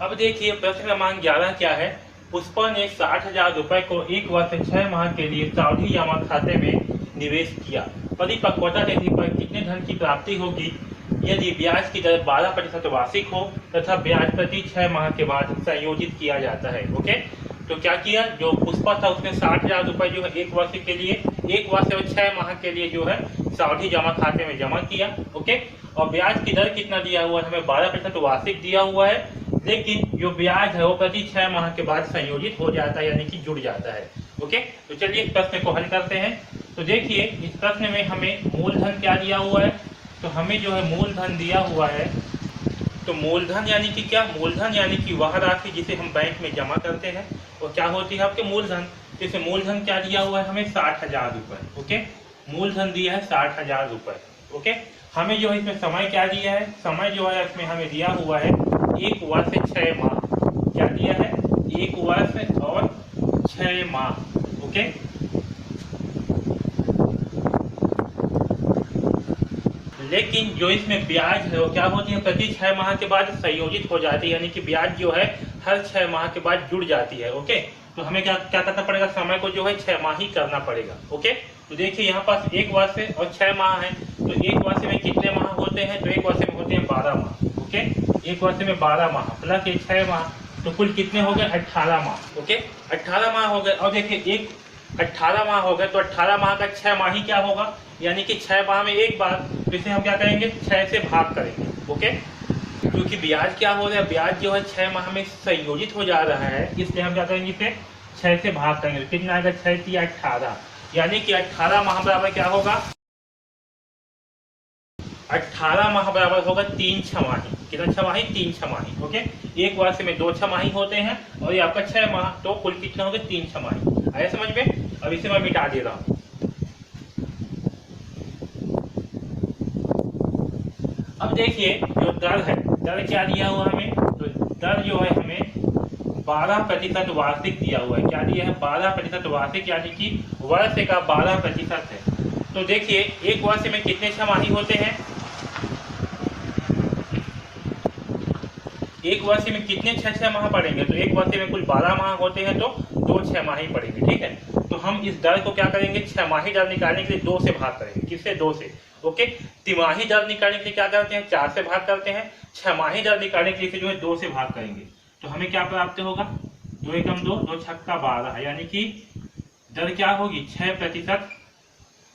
अब देखिए प्रश्न क्रमांक 11 क्या है। पुष्पा ने 60,000 रुपए को 1 वर्ष 6 माह के लिए सावधि जमा खाते में निवेश किया। परिपक्वता तिथि पर कितने धन की प्राप्ति होगी यदि ब्याज की दर 12% वार्षिक हो तथा ब्याज प्रति 6 माह के बाद संयोजित किया जाता है। ओके, तो क्या किया, जो पुष्पा था उसने 60,000 रुपए जो है 1 वर्ष के लिए, 1 वर्ष और 6 माह के लिए जो है सावधि जमा खाते में जमा किया। ओके, और ब्याज की दर कितना दिया हुआ है, हमें 12% वार्षिक दिया हुआ है, लेकिन जो ब्याज है वो प्रति 6 माह के बाद संयोजित हो जाता है, यानी कि जुड़ जाता है। ओके, तो चलिए इस प्रश्न को हल करते हैं। तो देखिए इस प्रश्न में हमें मूलधन क्या दिया हुआ है, तो हमें जो है मूलधन दिया हुआ है, तो मूलधन यानी कि क्या, मूलधन यानी कि वह राशि जिसे हम बैंक में जमा करते हैं वो क्या होती है आपके मूलधन। जैसे मूलधन क्या दिया हुआ है हमें 60,000 रुपए। ओके, मूलधन दिया है 60,000 रुपए। ओके, हमें जो है इसमें समय क्या दिया है, समय जो है इसमें हमें दिया हुआ है 1 वर्ष 6 माह। क्या दिया है, 1 वर्ष और 6 माह। ओके, लेकिन जो इसमें ब्याज है वो क्या होती है, प्रति 6 माह के बाद संयोजित हो जाती है, यानी कि ब्याज जो है हर 6 माह के बाद जुड़ जाती है। ओके, तो हमें क्या क्या करना पड़ेगा, समय को जो है 6 माह ही करना पड़ेगा। ओके, तो देखिए यहाँ पास 1 वर्ष और 6 माह है, तो 1 वर्ष में कितने माह होते हैं, तो 1 वर्ष में होते हैं 12 माह। ओके, 1 वर्ष में 12 माह प्लस 6 माह, तो कुल कितने हो गए 18 माह। ओके, 18 माह हो गए। और देखिए 18 माह हो गए, तो 18 माह का 6 माह ही क्या होगा, यानी कि 6 माह में एक बार, तो इसे हम क्या करेंगे 6 से भाग करेंगे। ओके, क्योंकि ब्याज क्या हो रहा है, ब्याज जो है 6 माह में संयोजित हो जा रहा है, इसलिए हम क्या करेंगे इसे 6 से भाग करेंगे। कितना आएगा, 6 या 18, यानी कि 18 माह बराबर क्या होगा, 18 माह बराबर होगा 3 छमाही। कितना छमाही, 3 छमाही। ओके, 1 वर्ष में 2 छमाही होते हैं और ये आपका 6 माह, तो कुल कितना हो गया 3 छमाही। आया समझ में। अब इसे मैं मिटा दे रहा हूँ। अब देखिए जो दर है, दर क्या दिया हुआ हमें, तो दर जो है हमें 12% वार्षिक दिया हुआ है। क्या दिया है, 12% वार्षिक, यानी कि वर्ष का 12% है। तो देखिए 1 वर्ष में कितने छमाही होते हैं, 1 वर्ष में कितने 6 माह पड़ेंगे, तो 1 वर्ष में कुल 12 माह होते हैं, तो 2 छमाही पड़ेंगे। ठीक है, तो हम इस दर को क्या करेंगे, छमाही दर निकालने के लिए 2 से भाग करेंगे। किससे, 2 से। ओके, तिमाही दर निकालने के लिए क्या करते हैं, 4 से भाग करते हैं। छमाही दर निकालने के लिए जो है 2 से भाग करेंगे। तो हमें क्या प्राप्त होगा, 2 एकम 2, 2 छक्का 12, यानी कि दर क्या होगी 6%,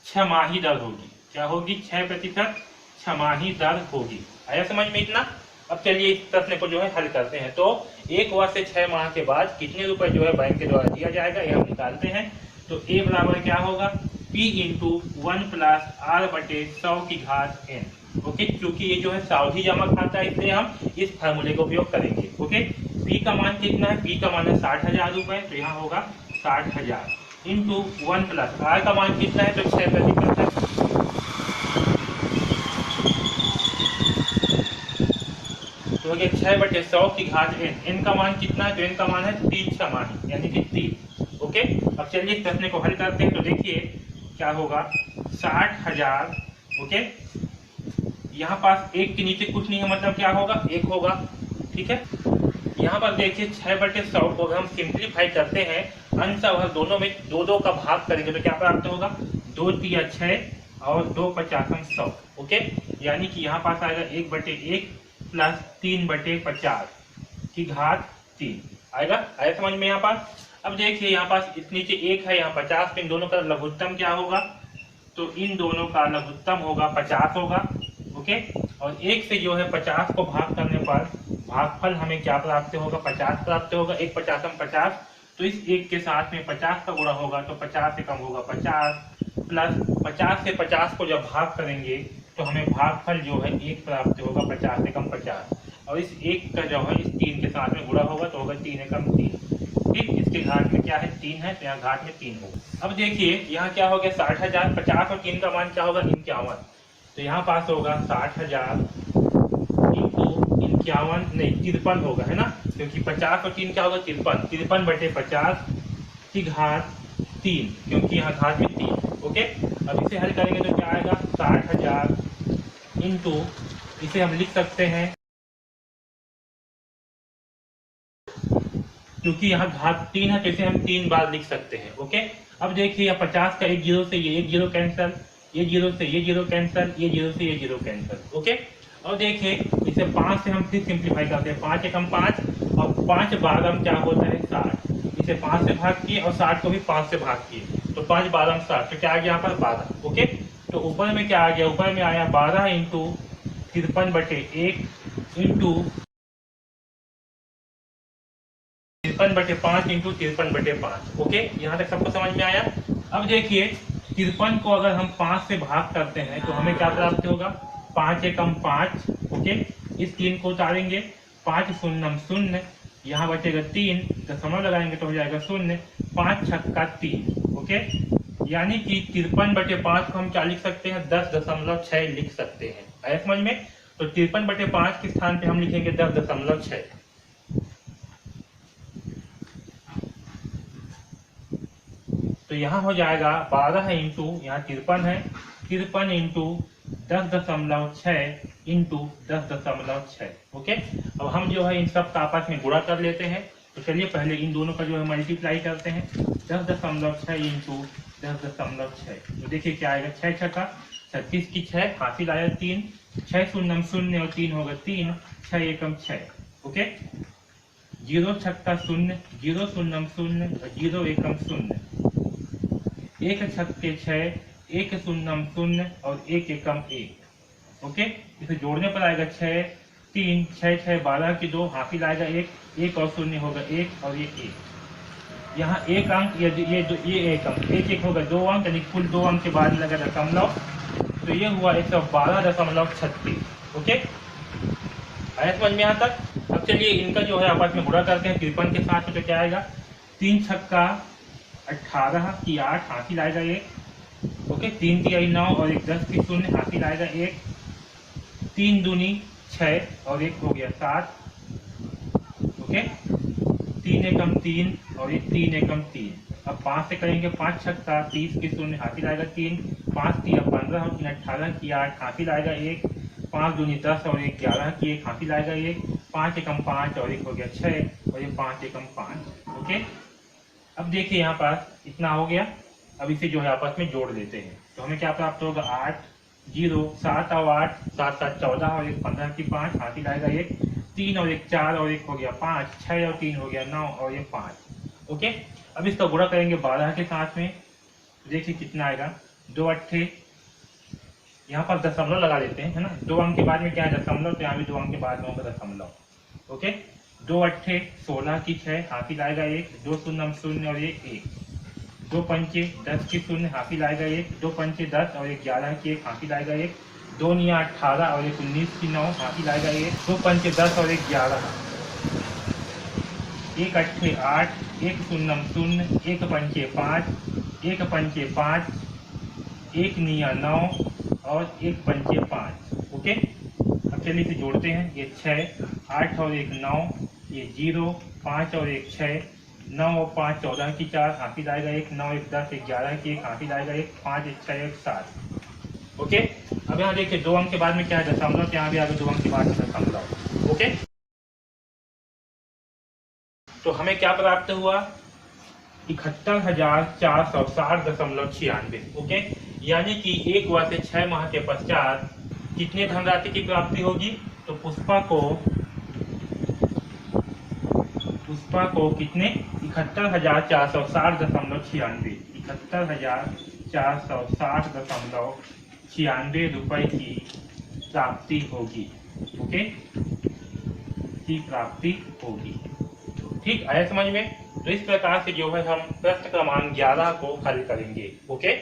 छमाही दर होगी। क्या होगी, 6% छमाही दर होगी। आया समझ में इतना। अब चलिए इस प्रश्न को जो है हल करते हैं। तो 1 वर्ष से 6 माह के बाद कितने रुपए जो है बैंक के द्वारा दिया जाएगा, ये हम निकालते हैं। तो ए बराबर क्या होगा, P इंटू 1 प्लस R बटे 100 की घात n। ओके, क्योंकि ये जो है सावधि जमा खाता है, इसलिए हम इस फार्मूले का उपयोग करेंगे। ओके, P का मान कितना है, P का मान है 60,000 रुपए, तो यहाँ होगा 60,000 इंटू 1 प्लस R का मान कितना है, तो 6%। तो हो गया 6/100 की घात n। n का मान कितना है, तो n का मान है 3 छमाही, यानी कि 3। ओके, अब चलिए इस प्रश्न को हल करते हैं। तो देखिए क्या होगा, 60,000। ओके, यहाँ पास 1 के नीचे कुछ नहीं है, मतलब क्या होगा, 1 होगा। ठीक है, यहाँ पर देखिए 6/100 को अगर हम सिंप्लीफाई करते हैं, अंश और दोनों में 2 का भाग करेंगे, तो क्या प्राप्त होगा, 2 तिया 6 और 2 पचासम 100। ओके, यानी कि यहाँ पास आएगा 1/1 प्लस 3/50 की घात 3 आएगा। आया समझ में यहाँ पास। अब देखिए यहाँ पास इस नीचे 1 है, यहाँ 50, तो इन दोनों का लघुत्तम क्या होगा, तो इन दोनों का लघुत्तम होगा 50 होगा। ओके, और 1 से जो है 50 को भाग करने पर भागफल हमें क्या प्राप्त होगा, 50 प्राप्त होगा। 1 पचासम 50, तो इस 1 के साथ में 50 का गुणा होगा, तो 50 से कम होगा 50, प्लस 50 से 50 को जब भाग करेंगे तो हमें भागफल जो है 1 प्राप्त होगा, 50 से कम 50, और इस 1 का जो है इस 3 के साथ में गुणा होगा, तो होगा 3 एकम 3। ठीक, इसके घाट में क्या है, 3 है, तो यहाँ घाट में 3 होगा। अब देखिए यहाँ क्या हो गया, 60,000, 50 और 3 का मान क्या होगा, 51। तो यहाँ पास होगा 60,000 इंटू 51, नहीं 53 होगा, है ना, क्योंकि 50 और 3 क्या होगा, 53, 53/50 की घात 3, क्योंकि यहाँ घात में 3। ओके, अब इसे हल करेंगे तो क्या आएगा, 60,000 इंटू, इसे हम लिख सकते हैं क्योंकि यहाँ घात 3 है तो इसे हम 3 बार लिख सकते हैं। ओके, अब देखिए यहाँ 50 का एक जीरो से ये एक जीरो कैंसिल, ये जीरो से ये जीरो कैंसिल, ये जीरो से ये जीरो कैंसिल। ओके, और देखिए इसे 5 से हम फिर सिंप्लीफाई करते हैं, 5 एकम 5 और 5 बारम क्या होता है 60। इसे 5 से भाग किए और 60 को भी 5 से भाग किए तो 5 बारम 60, तो क्या आ गया यहाँ पर 12। ओके, तो ऊपर में क्या आ गया, ऊपर में आया 12 इंटू 53/1 इंटू 53/5 इंटू 53/5। ओके, यहाँ तक सबको समझ में आया। अब देखिए 53 को अगर हम 5 से भाग करते हैं तो हमें क्या प्राप्त होगा, 5 एकम 5। ओके, इस 3 को उतारेंगे, 5 शून्यम 0, यहाँ बचेगा 3, दशमलव लगाएंगे तो हो जाएगा 0, 5 छक्का 3। ओके, यानी कि 53/5 को हम क्या लिख सकते हैं, 10.6 लिख सकते हैं। आया समझ में? तो 53/5 के स्थान पे हम लिखेंगे 10.6। तो यहाँ हो जाएगा 12 इंटू, यहाँ 53 है, 53 इंटू 10.6 इंटू 10.6। ओके, अब हम जो है इन सब का आपस में गुणा कर लेते हैं। तो चलिए पहले इन दोनों का जो है मल्टीप्लाई करते हैं, 10.6 इंटू 10.6। तो देखिए क्या आएगा, 6 छक्का 36 की 6, हासिल आया 3, 6 शून्यम 0 और 3 होगा 3, 6 एकम 6। ओके, 0 छक्का 0, 0 शून्यम 0 और 0 एकम 0, 1 छक्के 6, 1 शून्यम 0 और 1 एकम 1। ओके, इसे जोड़ने पर आएगा 6, 3, 6, 6, 12 की 2, हासिल आएगा 1, 1 और 0 होगा 1 और ये 1। यहाँ एक अंक ये एक अंक, एक एक होगा 2 अंक, यानी कुल 2 अंक के बाद लगा दशमलव, तो ये हुआ 112.36। ओके, आया समझ में यहाँ तक? अब चलिए इनका जो है आपस में गुणा करते हैं 53 के साथ, तो क्या आएगा, 3 छक्का 18 की 8, हासिल आएगा 1। ओके, 3 की 9 और 1 10 की 0, हासिल आएगा 1, 3 दूनी 6 और 1 हो गया 7। ओके, 3 एकम 3 और 1 3 एकम 3। अब 5 से करेंगे, 5 छक्का 30 की 0, हासिल आएगा 3, 5 3 15 और 3 18 की 8, हासिल आएगा 1, 5 दूनी 10 और 1 11 की 1, हासिल आएगा 1, 5 एकम 5 और 1 हो गया 6 और ये 5 एकम 5। ओके, अब देखिए यहाँ पास इतना हो गया। अब इसे जो है आपस में जोड़ देते हैं तो हमें क्या प्राप्त होगा, 8 0 7 और 8 7 7 14 और 1 15 की 5, हासिल आएगा 1, 3 और 1 4 और 1 हो गया 5, 6 और 3 हो गया 9 और ये 5। ओके, अब इसका गुणा करेंगे 12 के साथ में, देखिए कितना आएगा, 2 अट्ठे, यहाँ पर दशमलव लगा देते हैं, है ना, 2 अंक के बाद में क्या है दशमलव, तो यहाँ भी 2 अंक के बाद में होगा दशमलव। ओके, 2 अट्ठे 16 की 6, हासिल आएगा 1, 2 शून्यम 0 और 1, 2 पंचे 10 की 0, हासिल आएगा 1, 2 पंचे 10 और 1 11 की 1, हासिल आएगा 1, 2 निया 18 और 1 19 की 9, हासिल आएगा 1, 2 पंचे 10 और 1 11, 1 अट्ठे 8, 1 शून्यम 0, 1 पंचे 5, 1 पंचे 5, 1 निया 9 और 1 पंचे 5। ओके, अब चलिए इसे जोड़ते हैं, ये 6 8 और 1 9, ये 0 5 और 1 6, 9 और 5 14 की 4, हासिल आएगा 1, 9 1 10 1 11 की 1, हासिल आएगा 1, 5 1 6 1 7। ओके, अब यहाँ देखिए 2 अंक के बाद में क्या है दशमलव, यहाँ भी आगे 2 अंक के बाद में दशमलव। ओके, तो हमें क्या प्राप्त हुआ, 71,460.96। ओके, यानी कि 1 वर्ष से 6 माह के पश्चात कितने धनराशि की प्राप्ति होगी, तो पुष्पा को कितने 71,460.96, 71,460.96 रुपए की प्राप्ति होगी। ओके, की प्राप्ति होगी। ठीक आया समझ में? तो इस प्रकार से जो है हम प्रश्न क्रमांक 11 को हल करेंगे। ओके।